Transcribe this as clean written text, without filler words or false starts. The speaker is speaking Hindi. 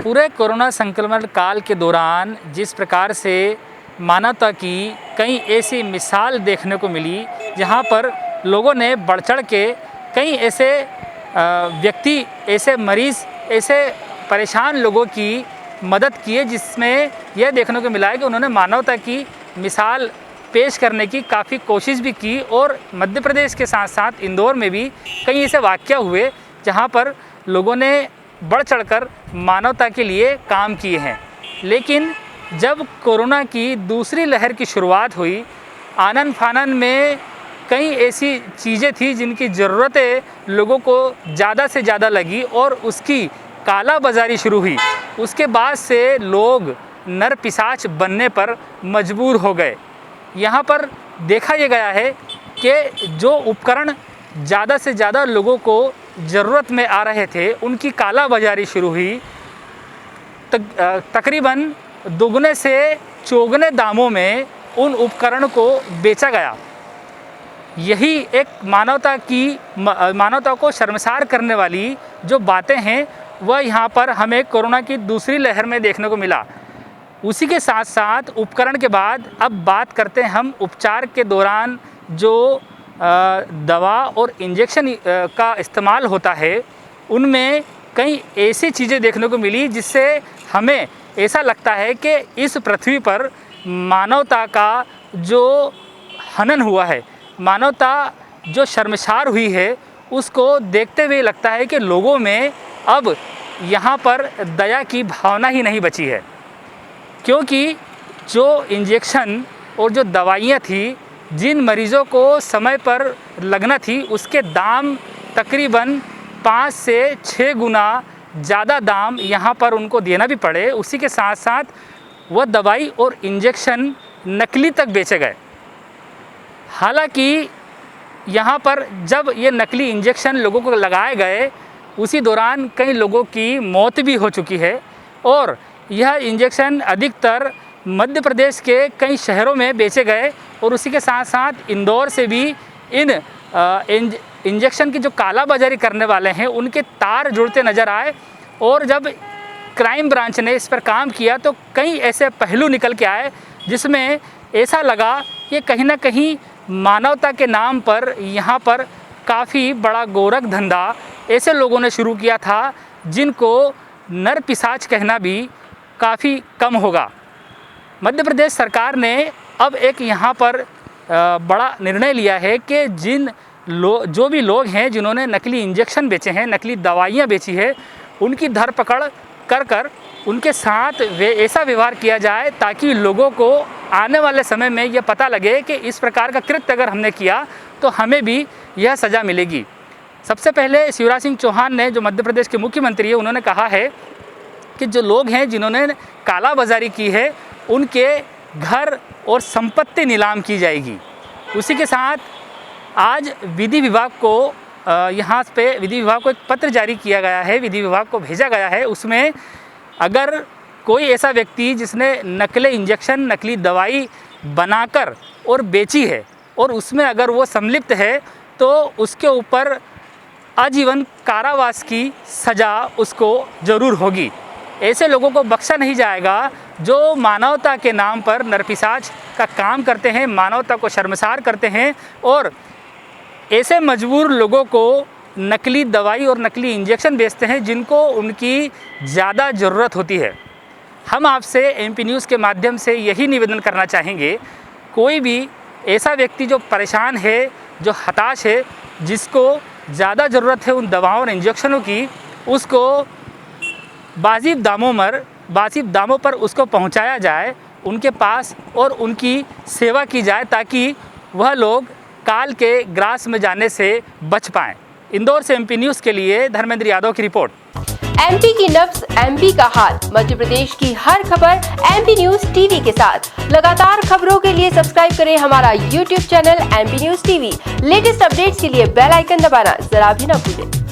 पूरे कोरोना संक्रमण काल के दौरान जिस प्रकार से मानवता की कई ऐसी मिसाल देखने को मिली, जहां पर लोगों ने बढ़ चढ़ के कई ऐसे व्यक्ति, ऐसे मरीज़, ऐसे परेशान लोगों की मदद की है, जिसमें यह देखने को मिला है कि उन्होंने मानवता की मिसाल पेश करने की काफ़ी कोशिश भी की। और मध्य प्रदेश के साथ साथ इंदौर में भी कई ऐसे वाक़या हुए जहां पर लोगों ने बढ़ चढ़कर मानवता के लिए काम किए हैं। लेकिन जब कोरोना की दूसरी लहर की शुरुआत हुई, आनन फानन में कई ऐसी चीज़ें थी जिनकी ज़रूरतें लोगों को ज़्यादा से ज़्यादा लगी और उसकी काला बाज़ारी शुरू हुई। उसके बाद से लोग नर पिशाच बनने पर मजबूर हो गए। यहाँ पर देखा यह गया है कि जो उपकरण ज़्यादा से ज़्यादा लोगों को ज़रूरत में आ रहे थे, उनकी काला बाज़ारी शुरू हुई। तकरीबन दुगने से चौगुने दामों में उन उपकरण को बेचा गया। यही एक मानवता को शर्मसार करने वाली जो बातें हैं, वह यहाँ पर हमें कोरोना की दूसरी लहर में देखने को मिला। उसी के साथ साथ उपकरण के बाद अब बात करते हैं हम उपचार के दौरान जो दवा और इंजेक्शन का इस्तेमाल होता है, उनमें कई ऐसी चीज़ें देखने को मिली जिससे हमें ऐसा लगता है कि इस पृथ्वी पर मानवता का जो हनन हुआ है, मानवता जो शर्मसार हुई है, उसको देखते हुए लगता है कि लोगों में अब यहाँ पर दया की भावना ही नहीं बची है। क्योंकि जो इंजेक्शन और जो दवाइयाँ थी, जिन मरीज़ों को समय पर लगना थी, उसके दाम तकरीबन 5 से 6 गुना ज़्यादा दाम यहाँ पर उनको देना भी पड़े। उसी के साथ साथ वह दवाई और इंजेक्शन नकली तक बेचे गए। हालांकि यहाँ पर जब ये नकली इंजेक्शन लोगों को लगाए गए, उसी दौरान कई लोगों की मौत भी हो चुकी है। और यह इंजेक्शन अधिकतर मध्य प्रदेश के कई शहरों में बेचे गए। और उसी के साथ साथ इंदौर से भी इन इंजेक्शन की जो काला बाजारी करने वाले हैं, उनके तार जुड़ते नज़र आए। और जब क्राइम ब्रांच ने इस पर काम किया तो कई ऐसे पहलू निकल के आए जिसमें ऐसा लगा कि कहीं ना कहीं मानवता के नाम पर यहाँ पर काफ़ी बड़ा गोरख धंधा ऐसे लोगों ने शुरू किया था जिनको नर पिशाच कहना भी काफ़ी कम होगा। मध्य प्रदेश सरकार ने अब एक यहाँ पर बड़ा निर्णय लिया है कि जो भी लोग हैं जिन्होंने नकली इंजेक्शन बेचे हैं, नकली दवाइयाँ बेची है, उनकी धरपकड़ कर उनके साथ ऐसा व्यवहार किया जाए ताकि लोगों को आने वाले समय में यह पता लगे कि इस प्रकार का कृत्य अगर हमने किया तो हमें भी यह सज़ा मिलेगी। सबसे पहले शिवराज सिंह चौहान ने, जो मध्य प्रदेश के मुख्यमंत्री है, उन्होंने कहा है कि जो लोग हैं जिन्होंने काला बाजारी की है, उनके घर और संपत्ति नीलाम की जाएगी। उसी के साथ आज विधि विभाग को एक पत्र जारी किया गया है, विधि विभाग को भेजा गया है। उसमें अगर कोई ऐसा व्यक्ति जिसने नकली इंजेक्शन, नकली दवाई बनाकर और बेची है और उसमें अगर वो सम्मिलित है तो उसके ऊपर आजीवन कारावास की सज़ा उसको ज़रूर होगी। ऐसे लोगों को बख्शा नहीं जाएगा जो मानवता के नाम पर नरपिशाच का काम करते हैं, मानवता को शर्मसार करते हैं और ऐसे मजबूर लोगों को नकली दवाई और नकली इंजेक्शन बेचते हैं जिनको उनकी ज़्यादा ज़रूरत होती है। हम आपसे MP न्यूज़ के माध्यम से यही निवेदन करना चाहेंगे, कोई भी ऐसा व्यक्ति जो परेशान है, जो हताश है, जिसको ज़्यादा ज़रूरत है उन दवाओं और इंजेक्शनों की, उसको वाजिब दामों पर उसको पहुंचाया जाए उनके पास और उनकी सेवा की जाए ताकि वह लोग काल के ग्रास में जाने से बच पाएं। इंदौर से MP न्यूज़ के लिए धर्मेंद्र यादव की रिपोर्ट। MP की नब्ज, MP का हाल, मध्य प्रदेश की हर खबर MP न्यूज़ TV के साथ। लगातार खबरों के लिए सब्सक्राइब करें हमारा YouTube channel MP news TV। Latest updates के लिए बेल आइकन दबाना जरा भी न भूलें।